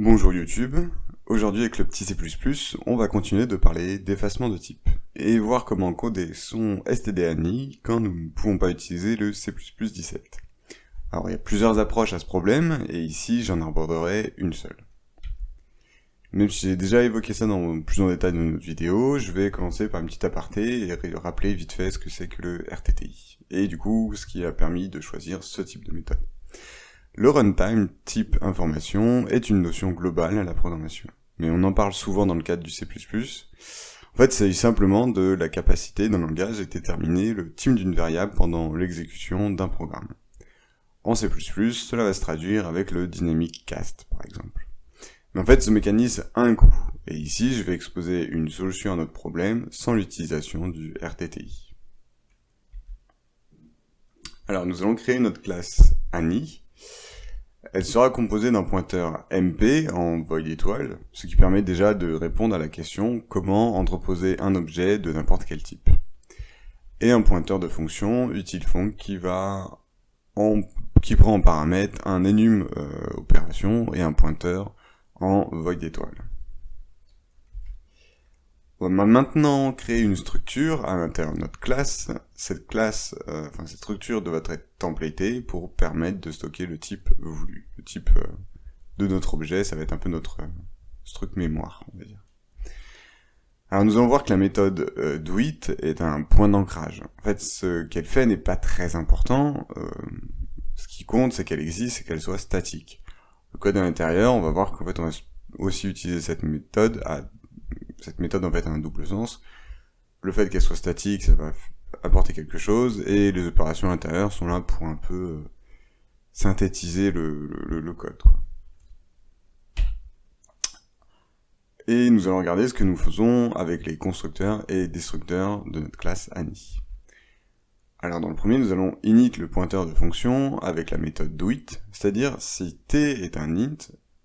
Bonjour YouTube, aujourd'hui avec le petit C++, on va continuer de parler d'effacement de type, et voir comment coder son std_ani quand nous ne pouvons pas utiliser le C++17. Alors il y a plusieurs approches à ce problème, et ici j'en aborderai une seule. Même si j'ai déjà évoqué ça plus en détail dans notre vidéo, je vais commencer par une petite aparté et rappeler vite fait ce que c'est que le RTTI, et du coup ce qui a permis de choisir ce type de méthode. Le runtime type information est une notion globale à la programmation, mais on en parle souvent dans le cadre du C++. En fait, il s'agit simplement de la capacité d'un langage à déterminer le type d'une variable pendant l'exécution d'un programme. En C++, cela va se traduire avec le dynamic cast, par exemple. Mais en fait, ce mécanisme a un coût, et ici je vais exposer une solution à notre problème sans l'utilisation du RTTI. Alors nous allons créer notre classe Ani. Elle sera composée d'un pointeur MP en void étoile, ce qui permet déjà de répondre à la question comment entreposer un objet de n'importe quel type. Et un pointeur de fonction utilfunc qui prend en paramètre un enum opération et un pointeur en void étoile. On va maintenant créer une structure à l'intérieur de notre classe. Cette structure doit être templatée pour permettre de stocker le type voulu. Le type de notre objet, ça va être un peu notre struct mémoire, on va dire. Alors nous allons voir que la méthode doIt est un point d'ancrage. En fait, ce qu'elle fait n'est pas très important. Ce qui compte, c'est qu'elle existe et qu'elle soit statique. Le code à l'intérieur, on va voir qu'en fait, on va aussi utiliser cette méthode en fait a un double sens. Le fait qu'elle soit statique, ça va apporter quelque chose, et les opérations à l'intérieur sont là pour un peu synthétiser le code, quoi. Et nous allons regarder ce que nous faisons avec les constructeurs et destructeurs de notre classe Ani. Alors dans le premier, nous allons init le pointeur de fonction avec la méthode doIt, c'est-à-dire si t est un int,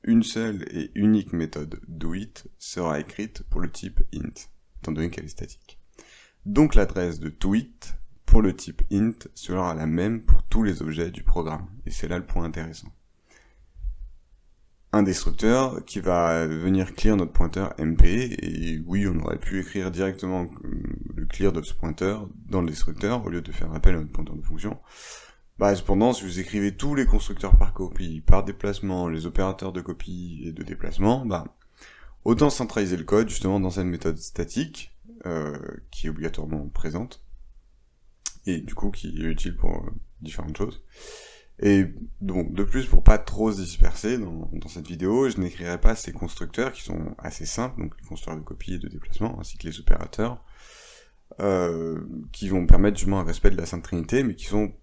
une seule et unique méthode doIt sera écrite pour le type int, étant donné qu'elle est statique. Donc l'adresse de toIt pour le type int sera la même pour tous les objets du programme, et c'est là le point intéressant. Un destructeur qui va venir clear notre pointeur mp, et oui, on aurait pu écrire directement le clear de ce pointeur dans le destructeur, au lieu de faire appel à notre pointeur de fonction. Cependant, si vous écrivez tous les constructeurs par copie, par déplacement, les opérateurs de copie et de déplacement, autant centraliser le code justement dans cette méthode statique, qui est obligatoirement présente, et du coup qui est utile pour différentes choses. Et donc, de plus, pour pas trop se disperser dans cette vidéo, je n'écrirai pas ces constructeurs qui sont assez simples, donc les constructeurs de copie et de déplacement, ainsi que les opérateurs, qui vont permettre justement un respect de la Sainte Trinité, mais qui sont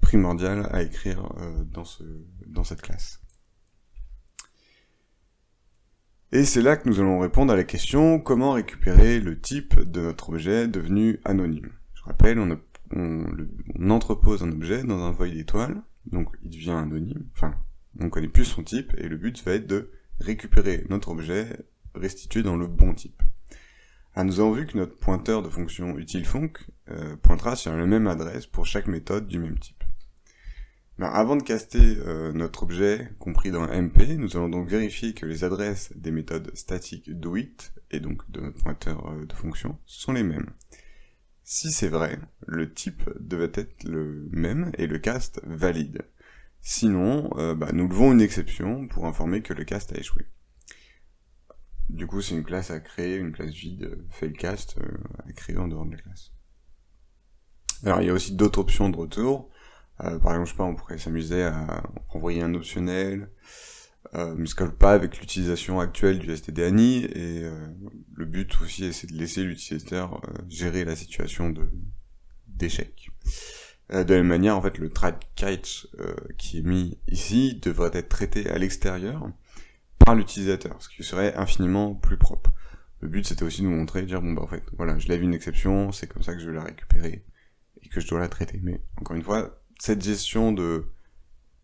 primordial à écrire dans cette classe. Et c'est là que nous allons répondre à la question comment récupérer le type de notre objet devenu anonyme. Je rappelle, on entrepose un objet dans un void étoile, donc il devient anonyme, enfin, on ne connaît plus son type, et le but va être de récupérer notre objet restitué dans le bon type. Alors nous avons vu que notre pointeur de fonction utilfunc pointera sur la même adresse pour chaque méthode du même type. Avant de caster notre objet compris dans MP, nous allons donc vérifier que les adresses des méthodes statiques doIt, et donc de notre pointeur de fonction, sont les mêmes. Si c'est vrai, le type devait être le même et le cast valide. Sinon, nous levons une exception pour informer que le cast a échoué. Du coup, c'est une classe à créer, une classe vide, failCast, à créer en dehors de la classe. Alors, il y a aussi d'autres options de retour. Par exemple, je sais pas, on pourrait s'amuser à envoyer un optionnel, mais ça colle pas avec l'utilisation actuelle du std_ani, et le but aussi c'est de laisser l'utilisateur gérer la situation d'échec. De la même manière, en fait, le try catch qui est mis ici devrait être traité à l'extérieur par l'utilisateur, ce qui serait infiniment plus propre. Le but c'était aussi de nous montrer, de dire en fait, voilà, je lève une exception, c'est comme ça que je vais la récupérer, et que je dois la traiter. Mais, encore une fois, cette gestion de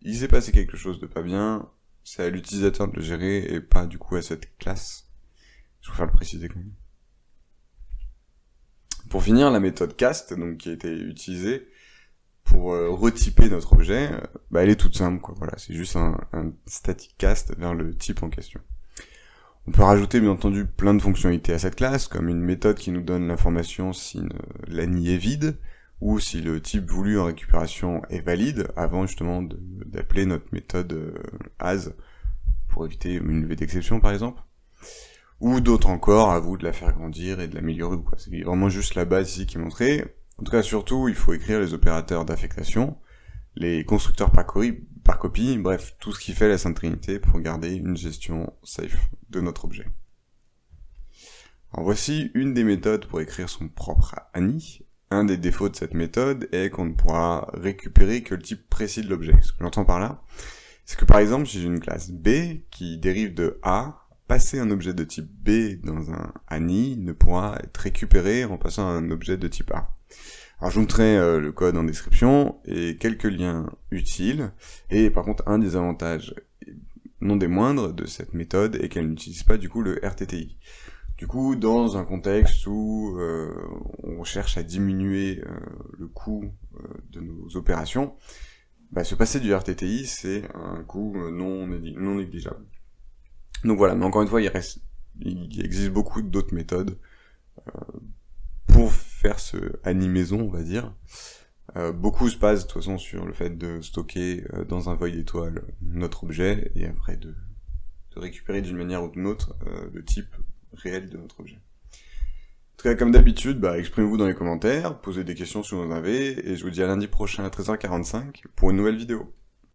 il s'est passé quelque chose de pas bien, c'est à l'utilisateur de le gérer et pas du coup à cette classe. Je préfère le préciser quand même. Pour finir, la méthode cast, donc qui a été utilisée, pour retyper notre objet, elle est toute simple, quoi. Voilà, c'est juste un static cast vers le type en question. On peut rajouter bien entendu plein de fonctionnalités à cette classe, comme une méthode qui nous donne l'information si l'ANI est vide, ou si le type voulu en récupération est valide, avant justement d'appeler notre méthode as, pour éviter une levée d'exception par exemple. Ou d'autres encore, à vous de la faire grandir et de l'améliorer, quoi. C'est vraiment juste la base ici qui est montrée. En tout cas, surtout, il faut écrire les opérateurs d'affectation, les constructeurs par copie, bref, tout ce qui fait la Sainte Trinité pour garder une gestion safe de notre objet. Alors voici une des méthodes pour écrire son propre ANI. Un des défauts de cette méthode est qu'on ne pourra récupérer que le type précis de l'objet. Ce que j'entends par là, c'est que par exemple, si j'ai une classe B qui dérive de A, passer un objet de type B dans un ANI ne pourra être récupéré en passant un objet de type A. Alors je vous mettrai le code en description et quelques liens utiles. Et par contre, un des avantages non des moindres de cette méthode est qu'elle n'utilise pas du coup le RTTI. Du coup, dans un contexte où on cherche à diminuer le coût de nos opérations, se passer du RTTI, c'est un coût non négligeable. Donc voilà, mais encore une fois, il existe beaucoup d'autres méthodes pour faire ce animaison, on va dire. Beaucoup se passe de toute façon sur le fait de stocker dans un void étoile notre objet, et après de récupérer d'une manière ou d'une autre le type réel de notre objet. En tout cas, comme d'habitude, exprimez-vous dans les commentaires, posez des questions si vous en avez, et je vous dis à lundi prochain à 13h45 pour une nouvelle vidéo.